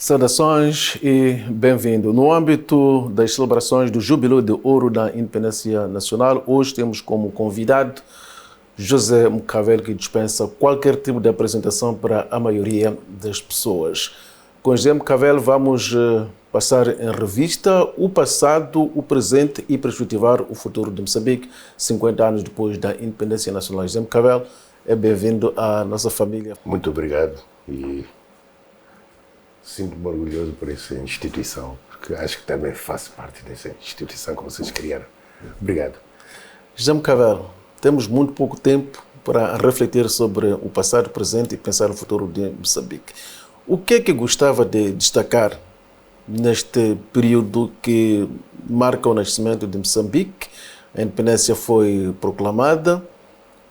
Saudações e bem-vindo. No âmbito das celebrações do Jubileu de Ouro da Independência Nacional, hoje temos como convidado José Mcavelo, que dispensa qualquer tipo de apresentação para a maioria das pessoas. Com José Mcavelo vamos passar em revista o passado, o presente e perspectivar o futuro de Moçambique, 50 anos depois da Independência Nacional. José Mcavelo, é bem-vindo à nossa família. Muito obrigado e sinto-me orgulhoso por essa instituição, porque acho que também faço parte dessa instituição que vocês criaram. Obrigado. José Mcavelo, temos muito pouco tempo para refletir sobre o passado, o presente e pensar no futuro de Moçambique. O que é que gostava de destacar neste período que marca o nascimento de Moçambique? A independência foi proclamada,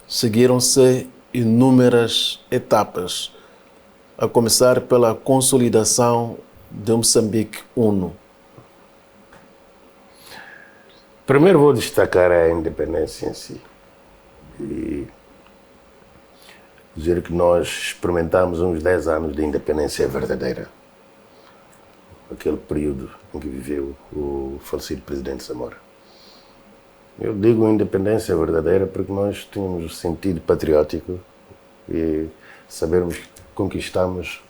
seguiram-se inúmeras etapas, a começar pela consolidação de Moçambique Uno. Primeiro vou destacar a independência em si e dizer que nós experimentamos uns 10 anos de independência verdadeira. Aquele período em que viveu o falecido presidente Samora. Eu digo independência verdadeira porque nós tínhamos o sentido patriótico e sabermos que conquistamos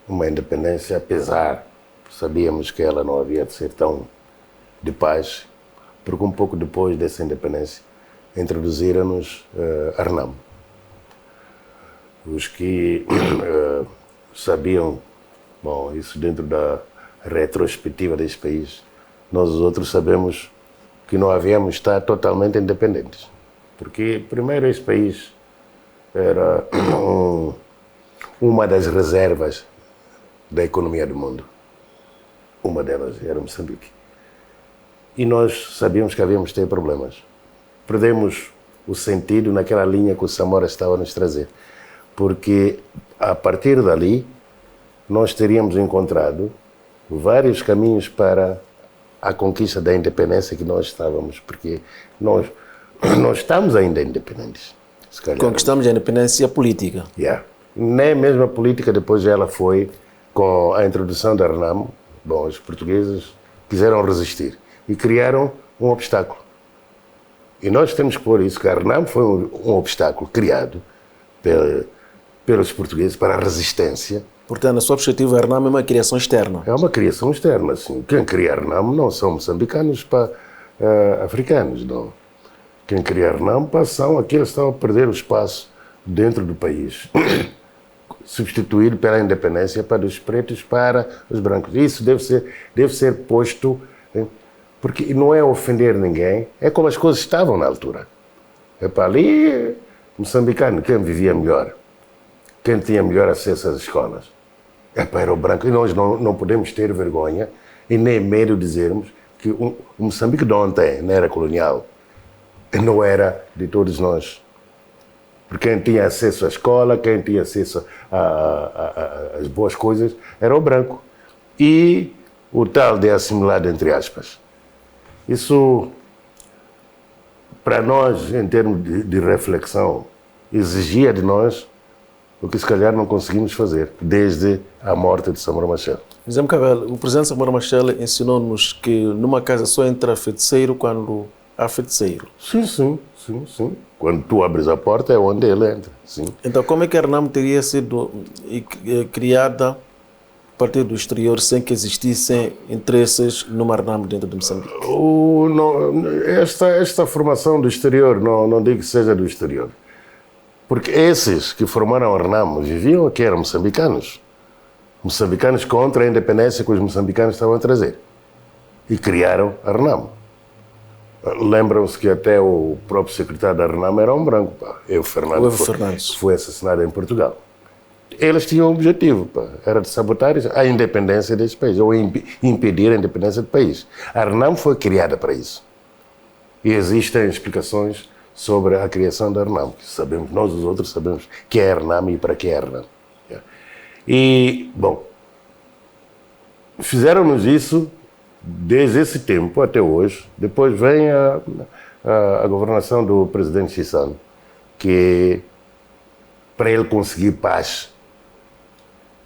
uma independência, apesar, sabíamos que ela não havia de ser tão de paz, porque um pouco depois dessa independência introduziram-nos a RENAM. Os que sabiam, bom, isso dentro da retrospectiva desse país, nós os outros sabemos que não havíamos de estar totalmente independentes. Porque, primeiro, esse país era uma das reservas da economia do mundo. Uma delas era Moçambique. E nós sabíamos que havíamos de ter problemas. Perdemos o sentido naquela linha que o Samora estava a nos trazer. Porque, a partir dali, nós teríamos encontrado vários caminhos para a conquista da independência que nós estávamos, porque nós estamos ainda independentes. Se calhar. Conquistamos a independência política. Yeah. Nem mesmo a política, depois ela foi, com a introdução da RENAM, bom, os portugueses quiseram resistir e criaram um obstáculo. E nós temos que pôr isso, que a RENAM foi um obstáculo criado pelos portugueses para a resistência. Portanto, a sua objetivo, a RENAM é uma criação externa. É uma criação externa, sim. Quem cria a RENAM não são moçambicanos africanos, não. Quem cria a RENAM são aqueles que estão a perder o espaço dentro do país, substituído pela independência para os pretos, para os brancos. Isso deve ser posto, porque não é ofender ninguém, é como as coisas estavam na altura. É para ali, moçambicano, quem vivia melhor, quem tinha melhor acesso às escolas, é para o branco. E nós não podemos ter vergonha e nem medo de dizermos que o Moçambique de ontem não era colonial, não era de todos nós. Porque quem tinha acesso à escola, quem tinha acesso às boas coisas, era o branco. E o tal de assimilado, entre aspas. Isso, para nós, em termos de reflexão, exigia de nós o que se calhar não conseguimos fazer, desde a morte de Samora Machel. José Mcavelo, o presidente Samora Machel ensinou-nos que numa casa só entra feiticeiro quando há feiticeiro. Sim. Quando tu abres a porta é onde ele entra, sim. Então, como é que a RENAM teria sido criada a partir do exterior sem que existissem interesses numa RENAM dentro de Moçambique? Esta formação do exterior, não digo que seja do exterior. Porque esses que formaram a RENAM viviam aqui, eram moçambicanos. Moçambicanos contra a independência que os moçambicanos estavam a trazer. E criaram a RENAM. Lembram-se que até o próprio secretário da RENAM era um branco, Evo Fernandes, foi assassinado em Portugal. Eles tinham um objetivo, era de sabotar a independência desse país, ou impedir a independência do país. A RENAM foi criada para isso. E existem explicações sobre a criação da RENAM. Sabemos, nós os outros sabemos que é a RENAM e para que é a RENAM. E, bom, fizeram-nos isso desde esse tempo até hoje. Depois vem a governação do presidente Chissano, que para ele conseguir paz,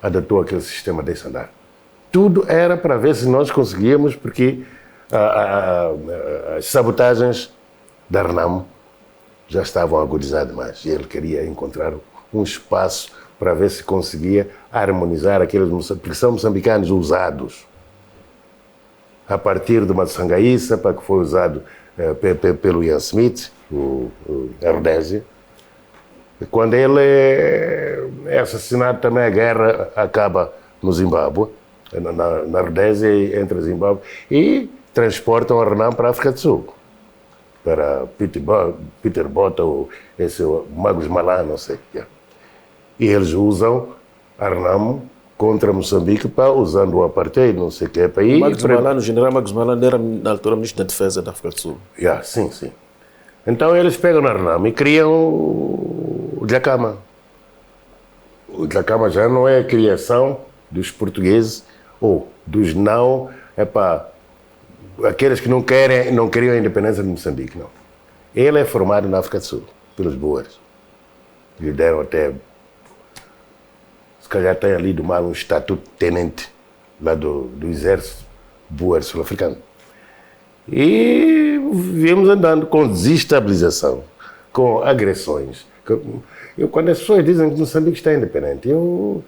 adotou aquele sistema desse andar. tudo era para ver se nós conseguíamos, porque as sabotagens da Renamo já estavam agudizadas demais. E ele queria encontrar um espaço para ver se conseguia harmonizar aqueles, porque são moçambicanos usados. A partir de uma sangaíça, que foi usado pelo Ian Smith, o Rhodésia. Quando ele é assassinado, também a guerra acaba no Zimbábue, na Rhodésia, entre Zimbábue, e transportam a Renamo para a África do Sul, para Peter Botha, ou esse Magos Malá, não sei. E eles usam a Renamo contra Moçambique, usando o apartheid, não sei o que é país. Magos Malá, o general Magos Malá era, na altura, ministro da Defesa da África do Sul. Sim, sim. Então eles pegam na Renamo e criam o Dhlakama. O Dhlakama já não é a criação dos portugueses ou dos não, aqueles que não queriam a independência de Moçambique, não. Ele é formado na África do Sul, pelos Boers. Lhe deram até, se calhar tem ali do mal um estatuto de tenente lá do exército Boer sul-africano. E viemos andando com desestabilização, com agressões. Quando as pessoas dizem que Moçambique está independente, eu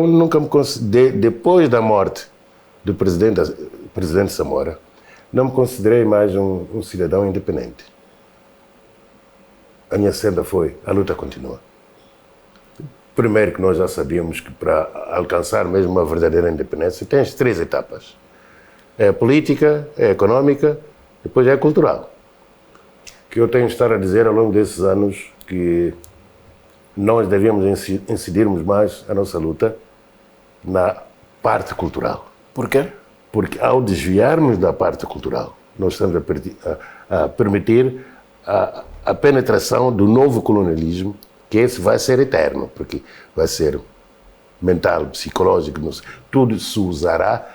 nunca me considerei, depois da morte do presidente Samora, não me considerei mais um cidadão independente. A minha senda foi, a luta continua. Primeiro que nós já sabíamos que para alcançar mesmo uma verdadeira independência tens 3 etapas. É a política, é a económica, depois é a cultural. Que eu tenho de estar a dizer ao longo desses anos que nós devíamos incidirmos mais a nossa luta na parte cultural. Por quê? Porque ao desviarmos da parte cultural, nós estamos a permitir a penetração do novo colonialismo, que esse vai ser eterno, porque vai ser mental, psicológico, tudo se usará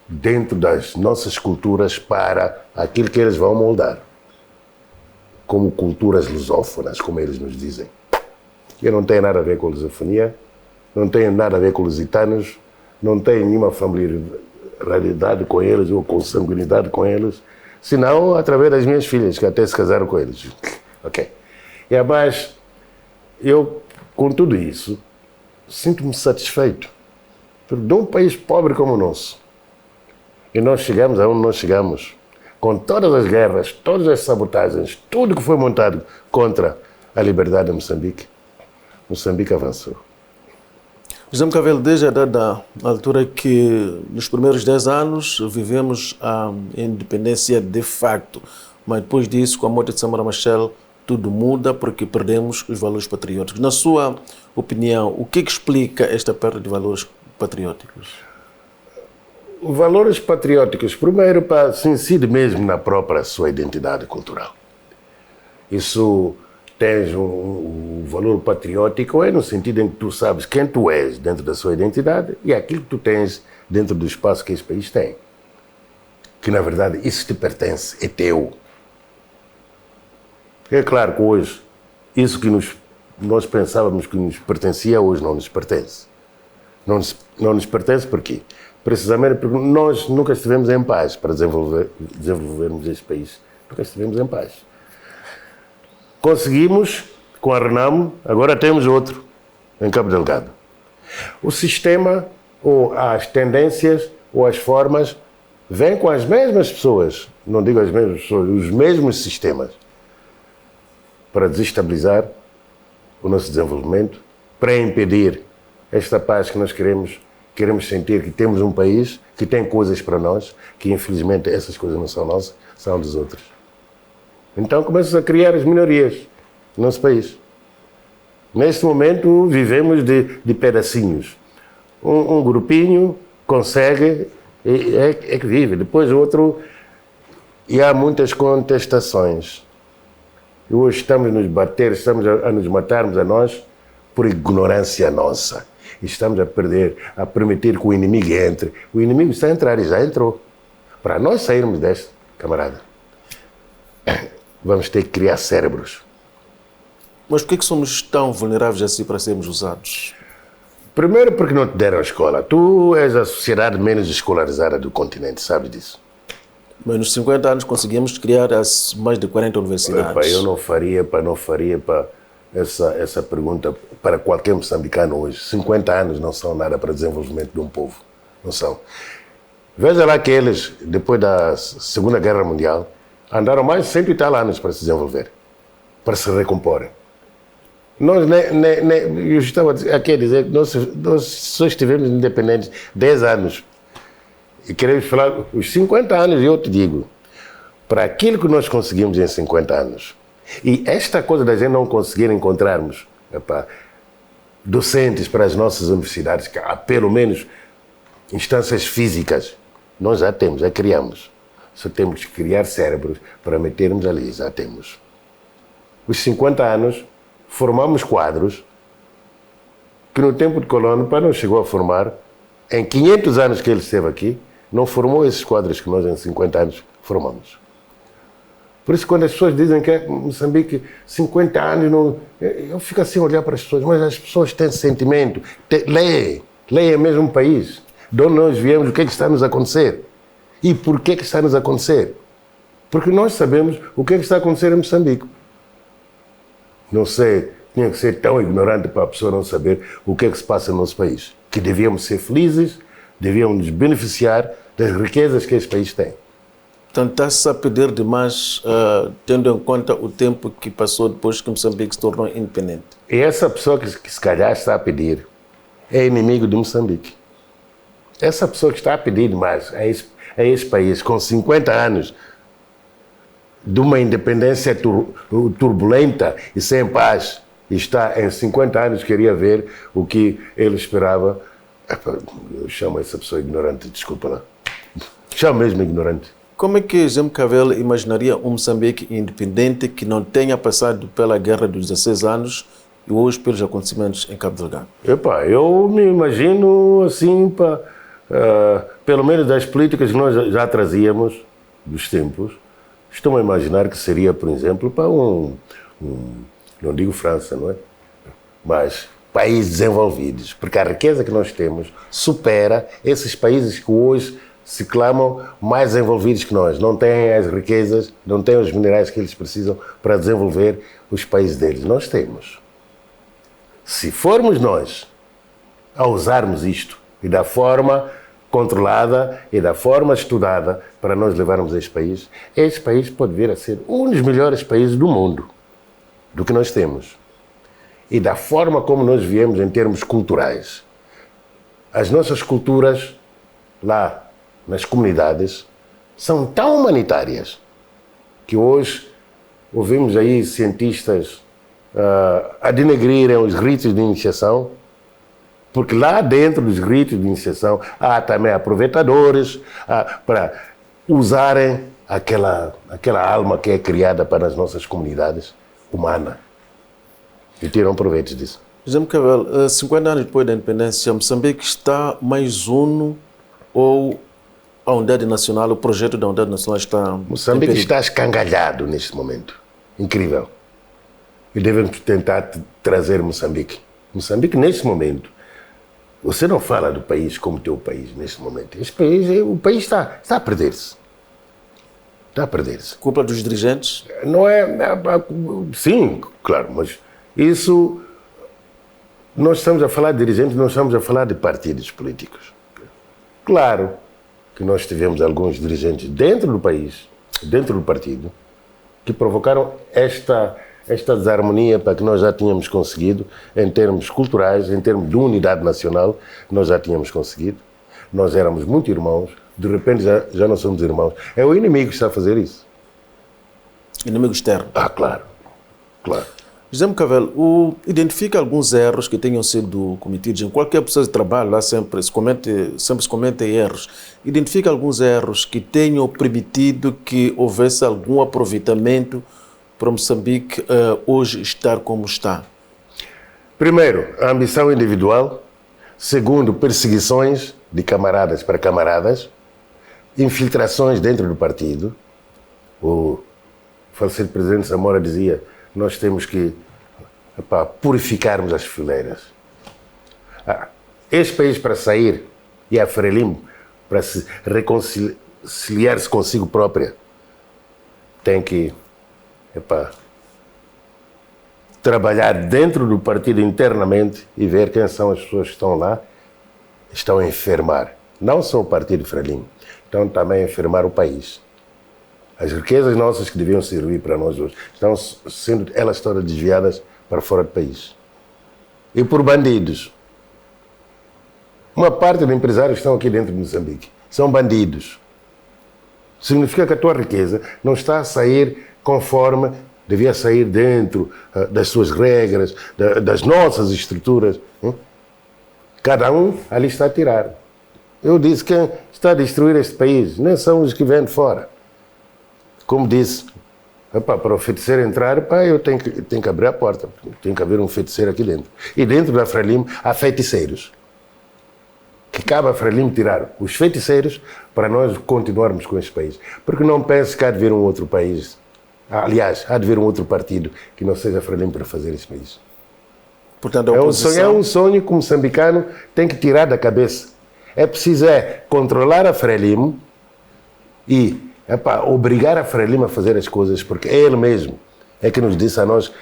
dentro das nossas culturas para aquilo que eles vão moldar. Como culturas lusófonas, como eles nos dizem. Eu não tenho nada a ver com a lusofonia, não tenho nada a ver com os lusitanos, não tenho nenhuma familiaridade com eles ou consanguinidade com eles, senão através das minhas filhas, que até se casaram com eles. Ok. E mais, eu, com tudo isso, sinto-me satisfeito. De um país pobre como o nosso, e nós chegamos aonde nós chegamos, com todas as guerras, todas as sabotagens, tudo que foi montado contra a liberdade de Moçambique, Moçambique avançou. José Mcavelo, desde a dada altura que nos primeiros 10 anos vivemos a independência de facto, mas depois disso, com a morte de Samora Machel, tudo muda porque perdemos os valores patrióticos. Na sua opinião, o que explica esta perda de valores patrióticos? Valores patrióticos, primeiro, se incide mesmo na própria sua identidade cultural. Isso tens um valor patriótico, é no sentido em que tu sabes quem tu és dentro da sua identidade e aquilo que tu tens dentro do espaço que esse país tem. Que, na verdade, isso te pertence, é teu. É claro que hoje, isso que nós pensávamos que nos pertencia, hoje não nos pertence. Não nos pertence por quê? Precisamente porque nós nunca estivemos em paz para desenvolvermos este país. Nunca estivemos em paz. Conseguimos, com a Renamo, agora temos outro, em Cabo Delgado. O sistema, ou as tendências, ou as formas, vêm com as mesmas pessoas, não digo as mesmas pessoas, os mesmos sistemas, para desestabilizar o nosso desenvolvimento, para impedir esta paz que nós queremos sentir que temos um país que tem coisas para nós, que infelizmente essas coisas não são nossas, são dos outros. Então começam a criar as minorias no nosso país. Neste momento vivemos de pedacinhos. Um grupinho consegue, é que vive, depois o outro, e há muitas contestações. E hoje estamos a nos bater, estamos a nos matarmos a nós por ignorância nossa. E estamos a permitir que o inimigo entre. O inimigo está a entrar e já entrou. Para nós sairmos desta, camarada, vamos ter que criar cérebros. Mas por que somos tão vulneráveis assim para sermos usados? Primeiro porque não te deram a escola. Tu és a sociedade menos escolarizada do continente, sabes disso? Mas nos 50 anos conseguimos criar as mais de 40 universidades. Epá, eu não faria essa pergunta para qualquer moçambicano hoje. 50 anos não são nada para o desenvolvimento de um povo. Não são. Veja lá que eles, depois da Segunda Guerra Mundial, andaram mais de 100 e tal anos para se desenvolver, para se recomporem. Nós, eu estava aqui a dizer que nós só estivemos independentes 10 anos. E queremos falar os 50 anos, e eu te digo, para aquilo que nós conseguimos em 50 anos, e esta coisa da gente não conseguir encontrarmos docentes para as nossas universidades, que há pelo menos instâncias físicas, nós já temos, já criamos. Só temos que criar cérebros para metermos ali, já temos. Os 50 anos, formamos quadros que no tempo de Colón não chegou a formar. Em 500 anos que ele esteve aqui, não formou esses quadros que nós em 50 anos formamos. Por isso, quando as pessoas dizem que é Moçambique 50 anos, não, eu fico assim a olhar para as pessoas, mas as pessoas têm sentimento, leem mesmo o país, de onde nós viemos, o que é que está a nos acontecer e por que é que está a nos acontecer. Porque nós sabemos o que é que está a acontecer em Moçambique. Não sei, tinha que ser tão ignorante para a pessoa não saber o que é que se passa no nosso país. Que devíamos ser felizes, devíamos nos beneficiar das riquezas que este país tem. Portanto, está-se a pedir demais, tendo em conta o tempo que passou depois que Moçambique se tornou independente. E essa pessoa que se calhar está a pedir é inimigo de Moçambique. Essa pessoa que está a pedir demais a este país, com 50 anos de uma independência turbulenta e sem paz, está em 50 anos, queria ver o que ele esperava. Eu chamo essa pessoa ignorante, desculpa lá. Chamo mesmo ignorante. Como é que José Mcavelo imaginaria um Moçambique independente que não tenha passado pela guerra dos 16 anos e hoje pelos acontecimentos em Cabo Delgado? Eu me imagino assim, pelo menos das políticas que nós já trazíamos dos tempos, estou a imaginar que seria, por exemplo, para não digo França, não é? Mas países desenvolvidos, porque a riqueza que nós temos supera esses países que hoje se clamam mais desenvolvidos que nós. Não têm as riquezas, não têm os minerais que eles precisam para desenvolver os países deles. Nós temos. Se formos nós a usarmos isto e da forma controlada e da forma estudada para nós levarmos este país pode vir a ser um dos melhores países do mundo, do que nós temos. E da forma como nós viemos em termos culturais. As nossas culturas lá nas comunidades são tão humanitárias que hoje ouvimos aí cientistas a denegrirem os ritos de iniciação, porque lá dentro dos ritos de iniciação há também aproveitadores para usarem aquela alma que é criada para as nossas comunidades humana e tiram proveito disso. José Mcavelo, 50 anos depois da independência, Moçambique está mais uno ou a unidade nacional, o projeto da unidade nacional está... Moçambique está escangalhado neste momento. Incrível. E devemos tentar trazer Moçambique. Moçambique, neste momento, você não fala do país como teu país neste momento. O país está a perder-se. Está a perder-se. Culpa dos dirigentes? Não é... Sim, claro, mas isso... Nós estamos a falar de dirigentes, nós estamos a falar de partidos políticos. Claro que nós tivemos alguns dirigentes dentro do país, dentro do partido, que provocaram esta desarmonia para que nós já tínhamos conseguido, em termos culturais, em termos de unidade nacional, nós já tínhamos conseguido. Nós éramos muito irmãos, de repente já não somos irmãos. É o inimigo que está a fazer isso. Inimigo externo? Claro. José Mcavelo, identifica alguns erros que tenham sido cometidos em qualquer processo de trabalho, lá sempre se comenta erros. Identifica alguns erros que tenham permitido que houvesse algum aproveitamento para Moçambique hoje estar como está? Primeiro, a ambição individual. Segundo, perseguições de camaradas para camaradas. Infiltrações dentro do partido. O falecido presidente Zamora dizia: nós temos que purificarmos as fileiras. este país para sair, e a Frelimo, para se reconciliar-se consigo própria, tem que trabalhar dentro do partido internamente e ver quem são as pessoas que estão lá, estão a enfermar. Não só o partido Frelimo, estão também a enfermar o país. As riquezas nossas que deviam servir para nós hoje, elas estão desviadas para fora do país. E por bandidos. Uma parte dos empresários que estão aqui dentro de Moçambique são bandidos. Significa que a tua riqueza não está a sair conforme devia sair dentro das suas regras, das nossas estruturas. Cada um ali está a tirar. Eu disse, quem está a destruir este país nem são os que vêm de fora. Como disse, para o feiticeiro entrar, eu tenho que abrir a porta, tem que haver um feiticeiro aqui dentro. E dentro da Frelimo há feiticeiros. Que cabe a Frelimo tirar os feiticeiros para nós continuarmos com este país. Porque não pense que há de vir um outro país, aliás, há de vir um outro partido que não seja Frelimo para fazer este país. Portanto, é um sonho que o moçambicano tem que tirar da cabeça. É preciso controlar a Frelimo e obrigar a Frelimo a fazer as coisas, porque é ele mesmo que nos disse a nós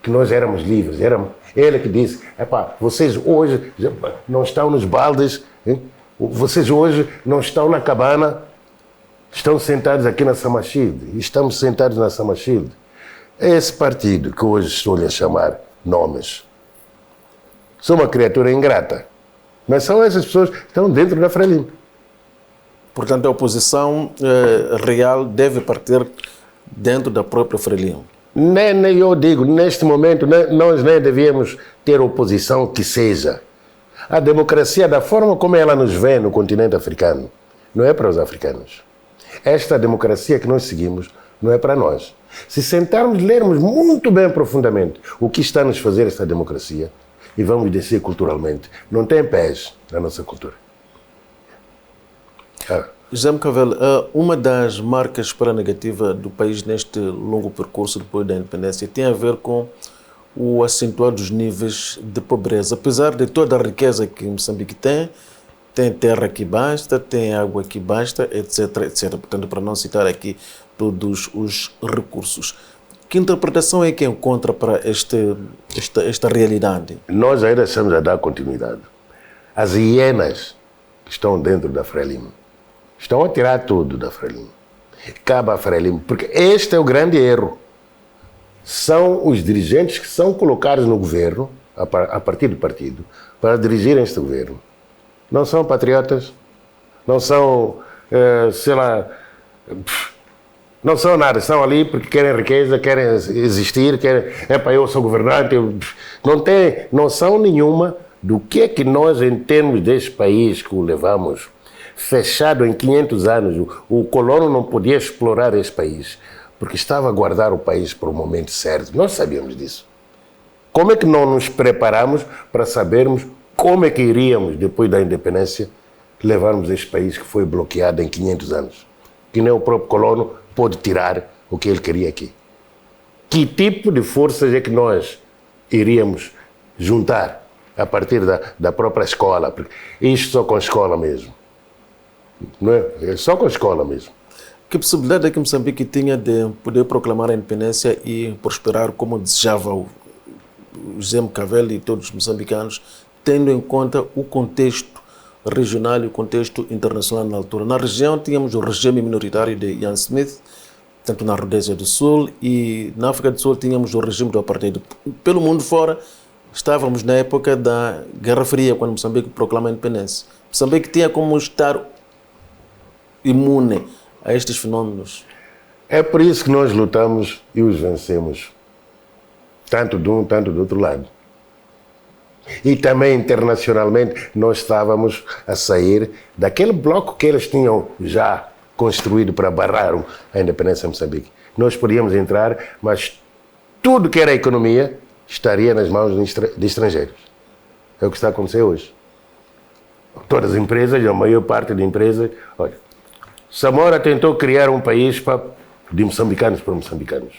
que nós éramos livres. Ele que disse, vocês hoje não estão nos baldes, vocês hoje não estão na cabana, estão sentados aqui na Samachilde, estamos sentados na Samachilde. É esse partido que hoje estou-lhe a chamar nomes. Sou uma criatura ingrata, mas são essas pessoas que estão dentro da Frelimo. Portanto, a oposição real deve partir dentro da própria Frelimo. Nem eu digo, neste momento, nós nem devíamos ter oposição que seja. A democracia, da forma como ela nos vê no continente africano, não é para os africanos. Esta democracia que nós seguimos não é para nós. Se sentarmos, lermos muito bem profundamente o que está a nos fazer esta democracia, e vamos descer culturalmente, não tem pés na nossa cultura. José Mcavel, uma das marcas para a negativa do país neste longo percurso depois da independência tem a ver com o acentuar dos níveis de pobreza. Apesar de toda a riqueza que Moçambique tem terra que basta, tem água que basta, etc, etc. Portanto, para não citar aqui todos os recursos. Que interpretação é que encontra para esta realidade? Nós ainda estamos a dar continuidade. As hienas que estão dentro da Frelimo estão a tirar tudo da Frelimo. Cabe à Frelimo, porque este é o grande erro. São os dirigentes que são colocados no governo, a partir do partido, para dirigirem este governo. Não são patriotas, não são, não são nada, estão ali porque querem riqueza, querem existir, eu sou governante, não tem noção nenhuma do que é que nós, em termos deste país que o levamos fechado em 500 anos, o colono não podia explorar este país, porque estava a guardar o país para o momento certo. Nós sabíamos disso. Como é que não nos preparamos para sabermos como é que iríamos, depois da independência, levarmos este país que foi bloqueado em 500 anos? Que nem o próprio colono pôde tirar o que ele queria aqui. Que tipo de forças é que nós iríamos juntar a partir da própria escola? Porque isto só com a escola mesmo. Não é só com a escola mesmo. Que possibilidade é que Moçambique tinha de poder proclamar a independência e prosperar como desejava o José Mcavel e todos os moçambicanos, tendo em conta o contexto regional e o contexto internacional na altura? Na região tínhamos o regime minoritário de Ian Smith, tanto na Rodésia do Sul, e na África do Sul tínhamos o regime do apartheid. Pelo mundo fora, estávamos na época da Guerra Fria, quando Moçambique proclama a independência. Moçambique tinha como estar imune a estes fenómenos. É por isso que nós lutamos e os vencemos, tanto de um, tanto do outro lado. E também internacionalmente nós estávamos a sair daquele bloco que eles tinham já construído para barrar a independência de Moçambique. Nós podíamos entrar, mas tudo que era economia estaria nas mãos de estrangeiros. É o que está a acontecer hoje. Todas as empresas, a maior parte de empresas... Olha, Samora tentou criar um país de moçambicanos para moçambicanos.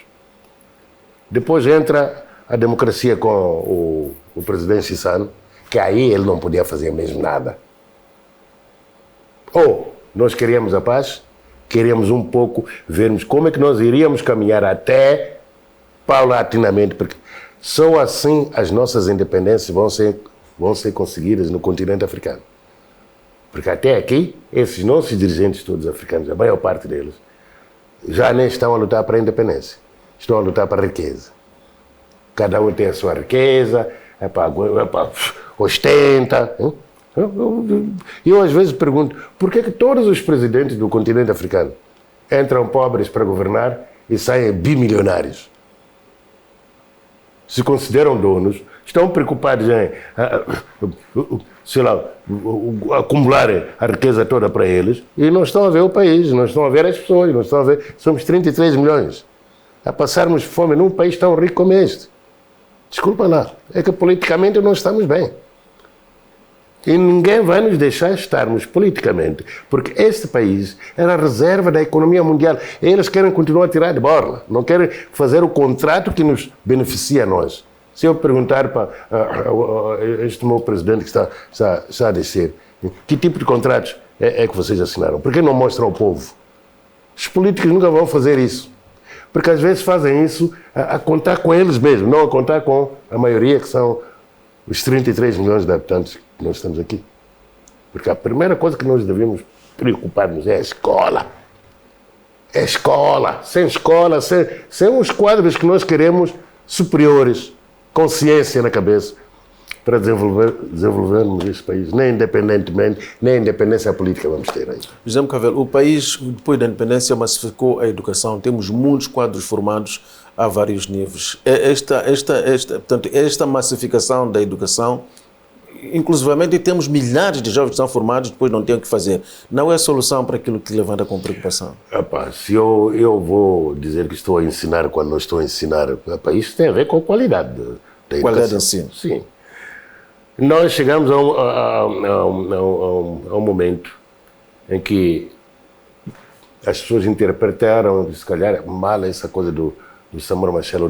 Depois entra a democracia com o presidente Sissano, que aí ele não podia fazer mesmo nada. Ou nós queríamos a paz, queríamos um pouco vermos como é que nós iríamos caminhar até paulatinamente, porque só assim as nossas independências vão ser conseguidas no continente africano. Porque até aqui, esses nossos dirigentes todos africanos, a maior parte deles, já nem estão a lutar para a independência, estão a lutar para a riqueza. Cada um tem a sua riqueza, ostenta. Eu às vezes pergunto, por que todos os presidentes do continente africano entram pobres para governar e saem bimilionários? Se consideram donos, estão preocupados em, sei lá, acumular a riqueza toda para eles e não estão a ver o país, não estão a ver as pessoas, não estão a ver. Somos 33 milhões a passarmos fome num país tão rico como este. Desculpa lá, é que politicamente não estamos bem. E ninguém vai nos deixar estarmos politicamente, porque este país era a reserva da economia mundial. Eles querem continuar a tirar de borla, não querem fazer o contrato que nos beneficia a nós. Se eu perguntar para este meu presidente que está a descer, que tipo de contratos é que vocês assinaram? Por que não mostram ao povo? Os políticos nunca vão fazer isso, porque às vezes fazem isso a contar com eles mesmos, não a contar com a maioria, que são os 33 milhões de habitantes que nós estamos aqui. Porque a primeira coisa que nós devemos preocupar-nos é a escola. É a escola. Sem escola, sem os quadros que nós queremos superiores, com ciência na cabeça, para desenvolvermos este país. Nem independentemente, nem independência política vamos ter aí. José Mcavelo, o país, depois da independência, massificou a educação. Temos muitos quadros formados a vários níveis. Portanto, esta massificação da educação, inclusivamente temos milhares de jovens que são formados e depois não têm o que fazer. Não é a solução para aquilo que levanta com preocupação? Se eu vou dizer que estou a ensinar quando não estou a ensinar, isso tem a ver com a qualidade da educação. Qualidade de ensino. Sim. Nós chegamos a um momento em que as pessoas interpretaram, se calhar, mal essa coisa do Samora Machel,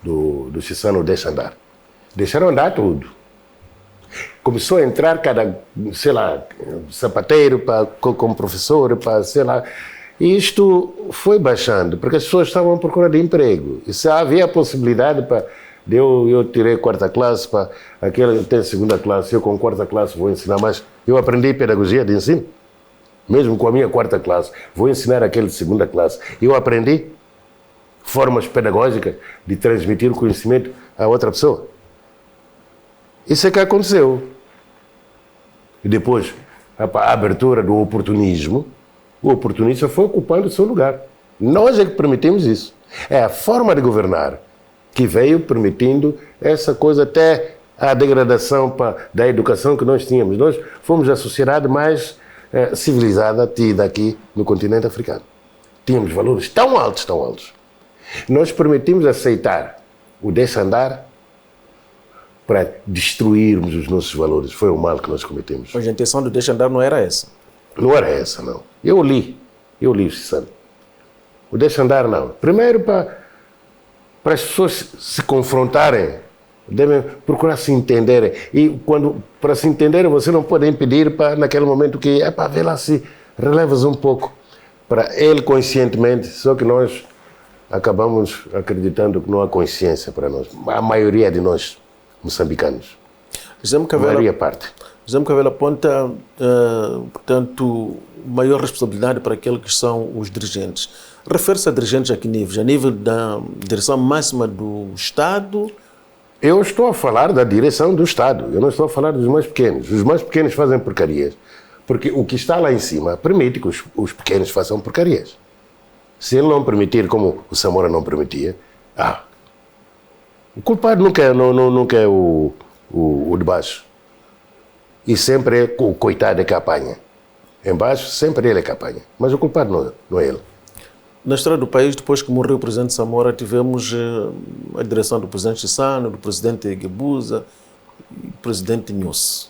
do Chissano deixa andar. Deixaram andar tudo. Começou a entrar cada, sei lá, sapateiro como professor, sei lá. E isto foi baixando, porque as pessoas estavam à procura de emprego. E se havia a possibilidade para... Eu tirei quarta classe, para aquele tem segunda classe, eu com quarta classe vou ensinar mais. Eu aprendi pedagogia de ensino, mesmo com a minha quarta classe. Vou ensinar aquele de segunda classe. Eu aprendi formas pedagógicas de transmitir o conhecimento a outra pessoa. Isso é que aconteceu. E depois, a abertura do oportunismo, o oportunista foi ocupando o seu lugar. Nós é que permitimos isso. É a forma de governar que veio permitindo essa coisa até a degradação da educação que nós tínhamos. Nós fomos a sociedade mais civilizada tida aqui no continente africano. Tínhamos valores tão altos, tão altos. Nós permitimos aceitar o deixa andar para destruirmos os nossos valores. Foi o mal que nós cometemos. Mas a intenção do deixa andar não era essa? Não era essa, não. Eu li o Chissano. O deixa andar, não. Primeiro, para as pessoas se confrontarem, devem procurar se entenderem. E para se entenderem, você não pode impedir naquele momento que ver lá se relevas um pouco para ele conscientemente, só que nós acabamos acreditando que não há consciência para nós. A maioria de nós, moçambicanos. José Mcavelo, a maioria parte. José Mcavelo aponta, portanto, maior responsabilidade para aqueles que são os dirigentes. Refere-se a dirigentes a que níveis? A nível da direção máxima do Estado? Eu estou a falar da direção do Estado, eu não estou a falar dos mais pequenos. Os mais pequenos fazem porcarias, porque o que está lá em cima permite que os pequenos façam porcarias. Se ele não permitir, como o Samora não permitia, o culpado nunca é o de baixo. E sempre é o coitado que apanha. Embaixo, sempre ele que apanha. Mas o culpado não é ele. Na história do país, depois que morreu o presidente Samora, tivemos a direção do presidente Chissano, do presidente Guebuza e do presidente Nhosse.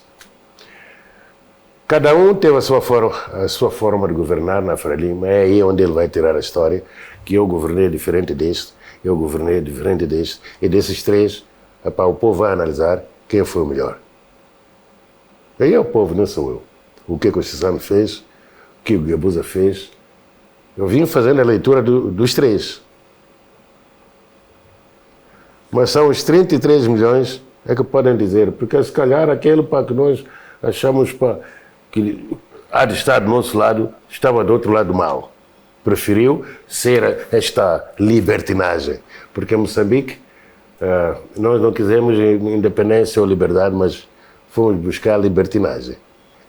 Cada um teve a sua forma de governar na Frelimo. É aí onde ele vai tirar a história, que eu governei diferente deste, eu governei diferente deste. E desses três, o povo vai analisar quem foi o melhor. Aí é o povo, não sou eu. O que o Chissano fez, o que o Guebuza fez. Eu vim fazendo a leitura dos três. Mas são os 33 milhões é que podem dizer, porque se calhar aquele para que nós achamos que há de estar do nosso lado, estava do outro lado mal. Preferiu ser esta libertinagem. Porque em Moçambique, nós não quisemos independência ou liberdade, mas fomos buscar libertinagem.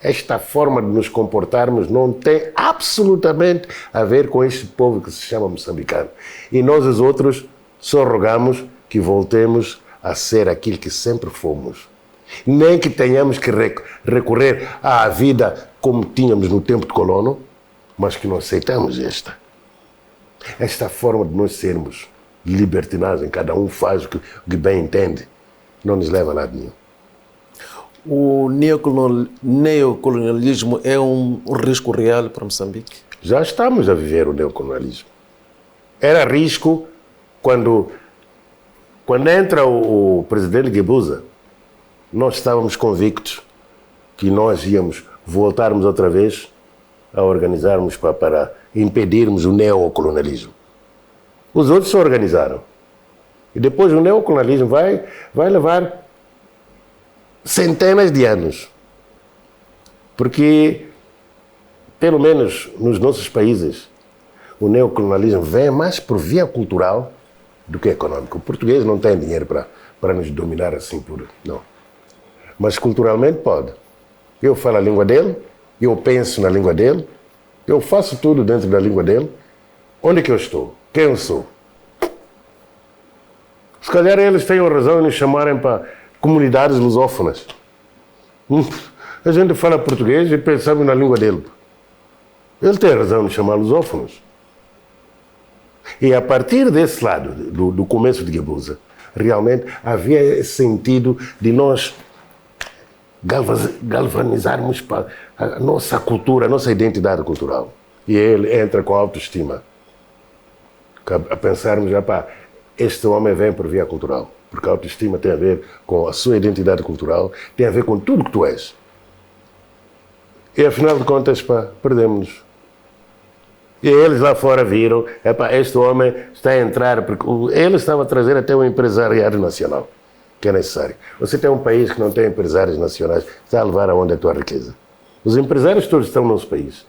Esta forma de nos comportarmos não tem absolutamente a ver com este povo que se chama moçambicano. E nós, os outros, só rogamos que voltemos a ser aquilo que sempre fomos. Nem que tenhamos que recorrer à vida como tínhamos no tempo de colono, mas que não aceitamos esta forma de nós sermos libertinagem, cada um faz o que bem entende, não nos leva a lado nenhum. O neocolonialismo é um risco real para Moçambique? Já estamos a viver o neocolonialismo. Era risco quando entra o presidente Guebuza, nós estávamos convictos que nós íamos voltarmos outra vez a organizarmos para impedirmos o neocolonialismo. Os outros se organizaram. E depois o neocolonialismo vai levar centenas de anos. Porque, pelo menos nos nossos países, o neocolonialismo vem mais por via cultural do que econômico. O português não tem dinheiro para nos dominar assim não. Mas culturalmente pode. Eu falo a língua dele, eu penso na língua dele, eu faço tudo dentro da língua dele. Onde é que eu estou? Quem eu sou? Se calhar eles têm razão em nos chamarem para comunidades lusófonas. A gente fala português e pensamos na língua dele. Ele tem razão de chamar lusófonos. E a partir desse lado, do começo de Guebuza, realmente havia esse sentido de nós galvanizarmos para a nossa cultura, a nossa identidade cultural. E ele entra com a autoestima. A pensarmos, este homem vem por via cultural. Porque a autoestima tem a ver com a sua identidade cultural, tem a ver com tudo que tu és. E afinal de contas, perdemos-nos. E eles lá fora viram, este homem está a entrar, porque ele estava a trazer até um empresariado nacional, que é necessário. Você tem um país que não tem empresários nacionais, está a levar aonde a tua riqueza. Os empresários todos estão no nosso país.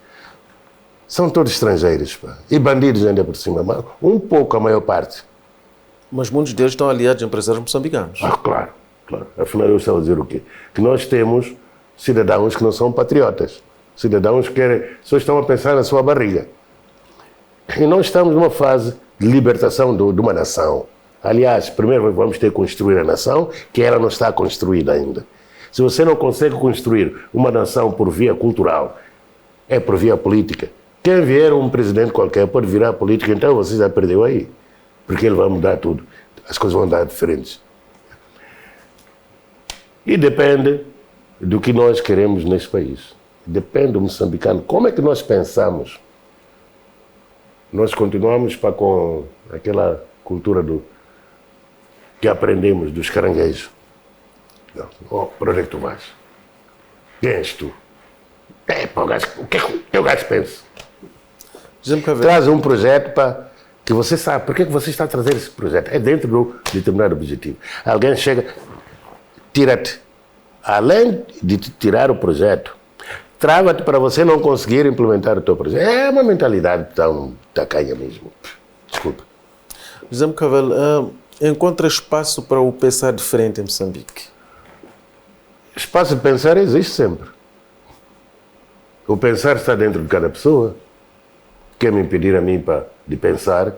São todos estrangeiros, e bandidos ainda por cima, um pouco a maior parte. Mas muitos deles estão aliados a empresários moçambicanos. Claro. Afinal, eu estava a dizer o quê? Que nós temos cidadãos que não são patriotas. Cidadãos que só estão a pensar na sua barriga. E nós estamos numa fase de libertação de uma nação. Aliás, primeiro vamos ter que construir a nação, que ela não está construída ainda. Se você não consegue construir uma nação por via cultural, é por via política. Quem vier um presidente qualquer pode virar política, então você já perdeu aí. Porque ele vai mudar tudo. As coisas vão dar diferentes. E depende do que nós queremos neste país. Depende do moçambicano. Como é que nós pensamos? Nós continuamos com aquela cultura que aprendemos dos caranguejos. Para onde é que tu vais? Quem és tu? O que o gajo pensa? Traz um projeto que você sabe. Por que você está a trazer esse projeto? É dentro do determinado objetivo. Alguém chega, tira-te. Além de te tirar o projeto, trava-te para você não conseguir implementar o teu projeto. É uma mentalidade tão tacanha mesmo. Desculpa. José Mcavelo, encontra espaço para o pensar diferente em Moçambique? Espaço de pensar existe sempre. O pensar está dentro de cada pessoa. Quer me impedir a mim de pensar?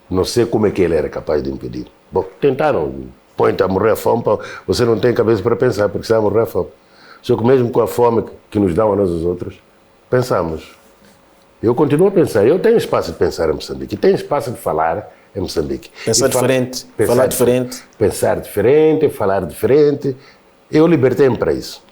Não sei como é que ele era capaz de impedir. Bom, tentaram. Põe-te a morrer a fome, você não tem cabeça para pensar, porque você vai morrer a fome. Só que mesmo com a fome que nos dão a nós os outros, pensamos. Eu continuo a pensar. Eu tenho espaço de pensar em Moçambique. E tenho espaço de falar em Moçambique. Pensar diferente, falar diferente. Pensar diferente, falar diferente. Eu libertei-me para isso.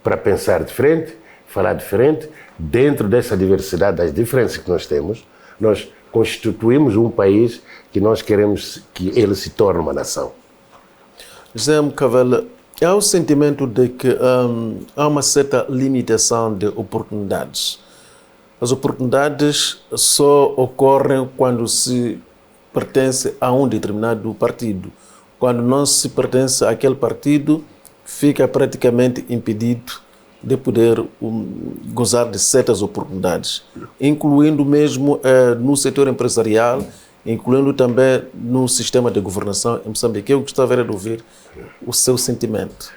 Para pensar diferente, falar diferente. Dentro dessa diversidade, das diferenças que nós temos, nós constituímos um país que nós queremos que ele se torne uma nação. José Mcavelo, há o sentimento de que há uma certa limitação de oportunidades. As oportunidades só ocorrem quando se pertence a um determinado partido. Quando não se pertence àquele partido, fica praticamente impedido de poder gozar de certas oportunidades, incluindo mesmo no setor empresarial, incluindo também no sistema de governação em Moçambique. Eu gostaria de ouvir o seu sentimento.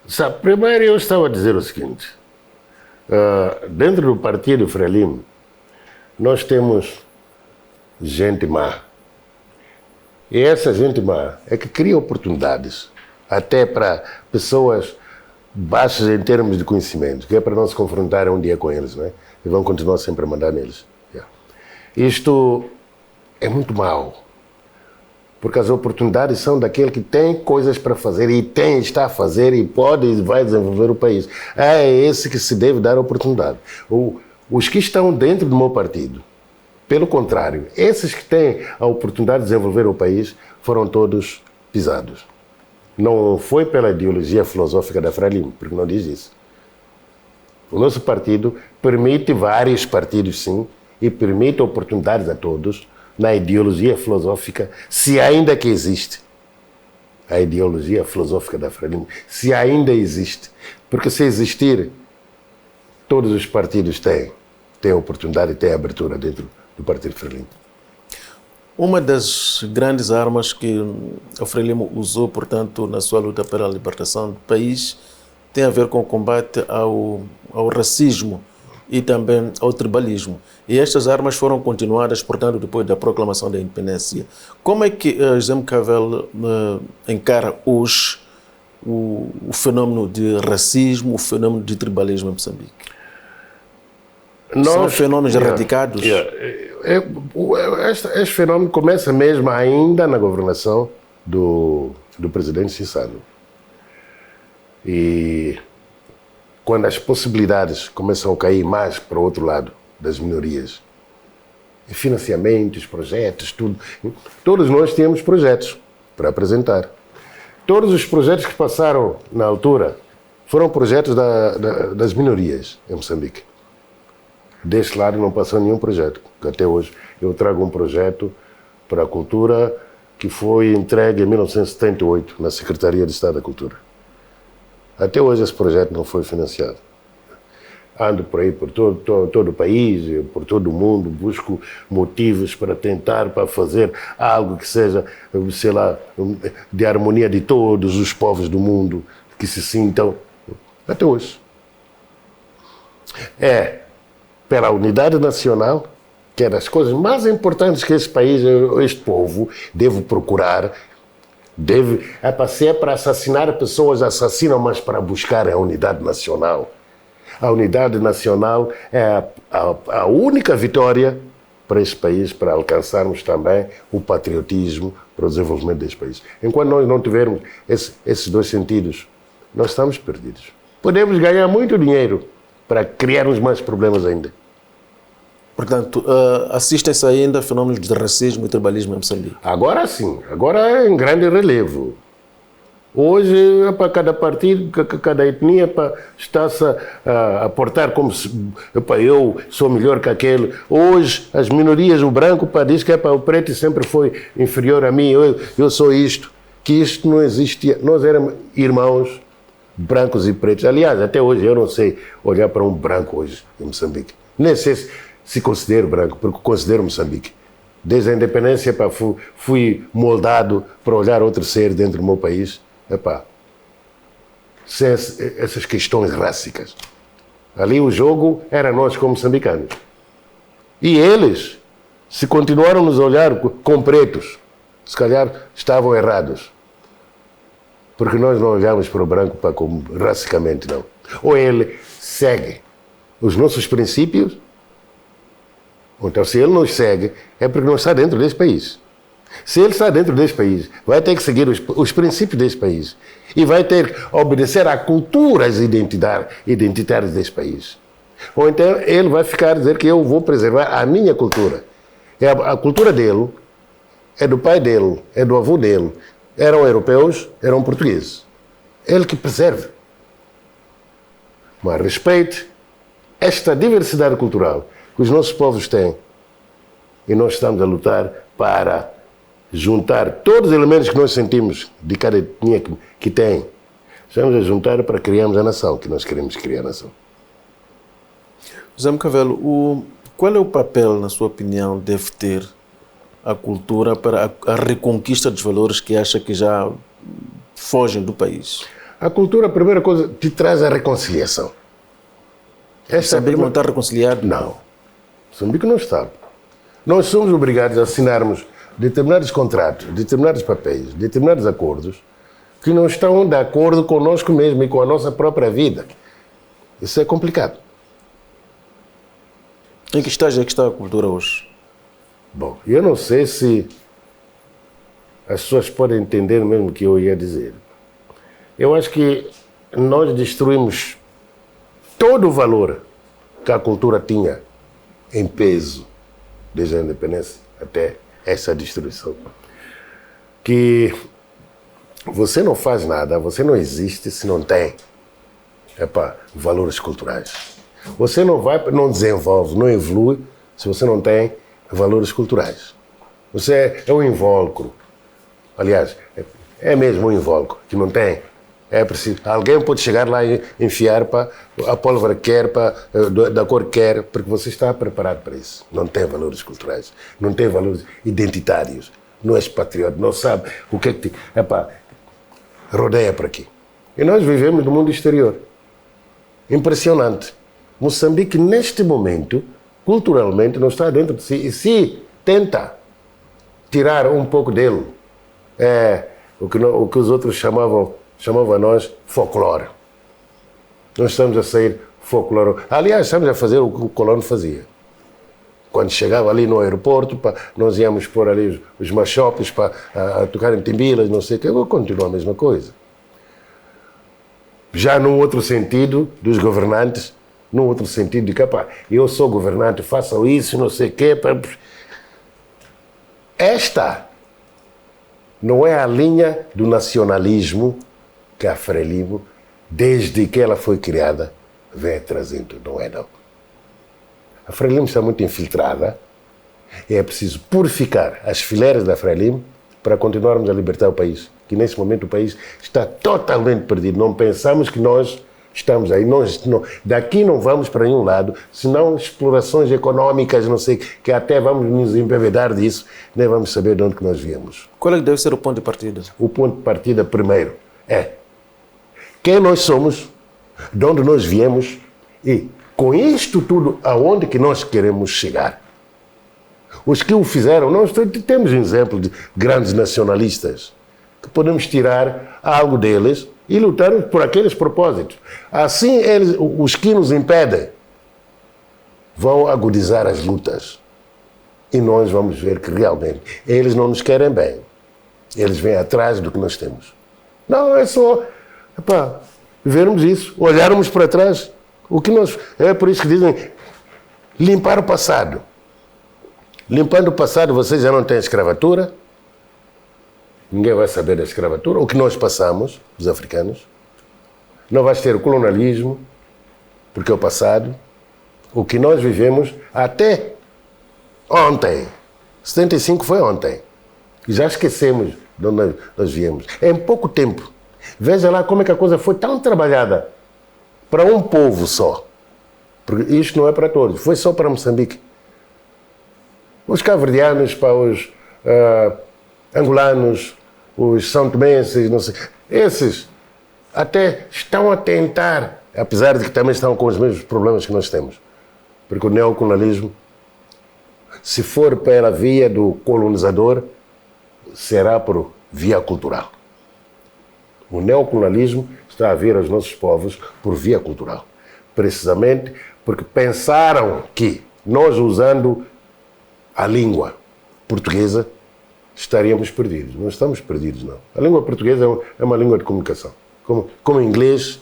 Sabe, primeiro eu estava a dizer o seguinte, dentro do partido Frelimo, nós temos gente má. E essa gente má é que cria oportunidades, até para pessoas baixas em termos de conhecimento, que é para não se confrontarem um dia com eles, não é? E vão continuar sempre a mandar neles. Isto é muito mau, porque as oportunidades são daquele que tem coisas para fazer e está a fazer e pode e vai desenvolver o país. É esse que se deve dar a oportunidade. Os que estão dentro do meu partido, pelo contrário, esses que têm a oportunidade de desenvolver o país foram todos pisados. Não foi pela ideologia filosófica da Frelimo, porque não diz isso. O nosso partido permite vários partidos, sim, e permite oportunidades a todos na ideologia filosófica, se ainda que existe. A ideologia filosófica da Frelimo, se ainda existe. Porque se existir, todos os partidos têm oportunidade e têm abertura dentro do Partido Frelimo. Uma das grandes armas que o Frelimo usou, portanto, na sua luta pela libertação do país, tem a ver com o combate ao racismo e também ao tribalismo. E estas armas foram continuadas, portanto, depois da proclamação da independência. Como é que José Mcavell encara hoje o fenômeno de racismo, o fenômeno de tribalismo em Moçambique? São fenômenos erradicados? Este fenômeno começa mesmo ainda na governação do presidente Chissano. E quando as possibilidades começam a cair mais para o outro lado, das minorias, financiamentos, projetos, tudo. Todos nós tínhamos projetos para apresentar. Todos os projetos que passaram na altura foram projetos das minorias em Moçambique. Deste lado não passou nenhum projeto. Até hoje eu trago um projeto para a cultura que foi entregue em 1978 na Secretaria de Estado da Cultura. Até hoje esse projeto não foi financiado. Ando por aí, por todo o país, por todo o mundo, busco motivos para tentar, para fazer algo que seja, sei lá, de harmonia de todos os povos do mundo, que se sintam, até hoje. Pela unidade nacional, que é das coisas mais importantes que este país, este povo, deve procurar, se é para assassinar pessoas, assassinam, mas para buscar a unidade nacional. A unidade nacional é a única vitória para este país, para alcançarmos também o patriotismo para o desenvolvimento deste país. Enquanto nós não tivermos esses dois sentidos, nós estamos perdidos. Podemos ganhar muito dinheiro para criarmos mais problemas ainda. Portanto, assistem-se ainda a fenômenos de racismo e tribalismo em Moçambique? Agora sim, agora é em grande relevo. Hoje, para cada partido, cada etnia está-se a portar como se eu sou melhor que aquele. Hoje, as minorias, o branco diz que o preto sempre foi inferior a mim, eu sou isto. Que isto não existia. Nós éramos irmãos brancos e pretos. Aliás, até hoje eu não sei olhar para um branco hoje em Moçambique. Nem sei se considero branco, porque considero Moçambique. Desde a independência fui moldado para olhar outro ser dentro do meu país. Sem essas questões rássicas. Ali o jogo era nós como moçambicanos. E eles, se continuaram a nos olhar com pretos, se calhar estavam errados. Porque nós não olhamos para o branco como rassicamente, não. Ou ele segue os nossos princípios, então se ele nos segue, é porque não está dentro desse país. Se ele está dentro deste país, vai ter que seguir os princípios deste país e vai ter que obedecer a culturas identitárias deste país. Ou então ele vai ficar a dizer que eu vou preservar a minha cultura. A cultura dele, é do pai dele, é do avô dele. Eram europeus, eram portugueses. ele que preserve. Mas respeite esta diversidade cultural que os nossos povos têm. E nós estamos a lutar para juntar todos os elementos que nós sentimos de cada etnia que tem. Estamos a juntar para criarmos a nação que nós queremos criar a nação. José Mcavelo, qual é o papel, na sua opinião, deve ter a cultura para a reconquista dos valores que acha que já fogem do país? A cultura, a primeira coisa, te traz a reconciliação. Moçambique não está reconciliado? Não. Moçambique não está. Nós somos obrigados a assinarmos determinados contratos, determinados papéis, determinados acordos que não estão de acordo conosco mesmo e com a nossa própria vida. Isso é complicado. Em que estágio é que está a cultura hoje? Bom, eu não sei se as pessoas podem entender mesmo o que eu ia dizer. Eu acho que nós destruímos todo o valor que a cultura tinha em peso desde a independência até essa destruição. Que você não faz nada, você não existe se não tem valores culturais. Você não desenvolve, não evolui se você não tem valores culturais. Você é um invólucro. Aliás, é mesmo um invólucro que não tem. É preciso. Alguém pode chegar lá e enfiar a pólvora que quer, da cor que quer, porque você está preparado para isso. Não tem valores culturais, não tem valores identitários, não és patriota, não sabe o que é que rodeia por aqui. E nós vivemos no mundo exterior. Impressionante. Moçambique, neste momento, culturalmente, não está dentro de si. E se tenta tirar um pouco dele, o que os outros chamavam a nós folclore. Nós estamos a sair folclore. Aliás, estamos a fazer o que o colono fazia. Quando chegava ali no aeroporto, nós íamos pôr ali os machopes para tocar em timbilas, não sei o que, continua a mesma coisa. Já num outro sentido, dos governantes, num outro sentido de que, eu sou governante, façam isso, não sei o quê. Esta não é a linha do nacionalismo que a Frelimo, desde que ela foi criada, vem trazendo. Não é, não. A Frelimo está muito infiltrada e é preciso purificar as fileiras da Frelimo para continuarmos a libertar o país. Que nesse momento o país está totalmente perdido. Não pensamos que nós estamos aí. Daqui não vamos para nenhum lado, senão explorações econômicas, não sei, que até vamos nos embebedar disso, nem vamos saber de onde que nós viemos. Qual é que deve ser o ponto de partida? O ponto de partida, primeiro, é quem nós somos, de onde nós viemos e, com isto tudo, aonde que nós queremos chegar. Os que o fizeram, nós temos exemplos de grandes nacionalistas que podemos tirar algo deles e lutar por aqueles propósitos. Assim, os que nos impedem vão agudizar as lutas. E nós vamos ver que realmente eles não nos querem bem. Eles vêm atrás do que nós temos. Não, é só vermos isso, olharmos para trás. É por isso que dizem limpar o passado. Limpando o passado, você já não tem escravatura. Ninguém vai saber da escravatura, o que nós passamos, os africanos. Não vais ter o colonialismo, porque é o passado. O que nós vivemos até ontem. 75 foi ontem. E já esquecemos de onde nós viemos. Em pouco tempo. Veja lá como é que a coisa foi tão trabalhada para um povo só. Porque isto não é para todos, foi só para Moçambique. Os cabo-verdianos, para os angolanos, os são-tomenses, não sei, esses até estão a tentar, apesar de que também estão com os mesmos problemas que nós temos. Porque o neocolonialismo, se for pela via do colonizador, será por via cultural. O neocolonialismo está a vir aos nossos povos por via cultural. Precisamente porque pensaram que nós, usando a língua portuguesa, estaríamos perdidos. Não estamos perdidos, não. A língua portuguesa é uma língua de comunicação. Como o inglês,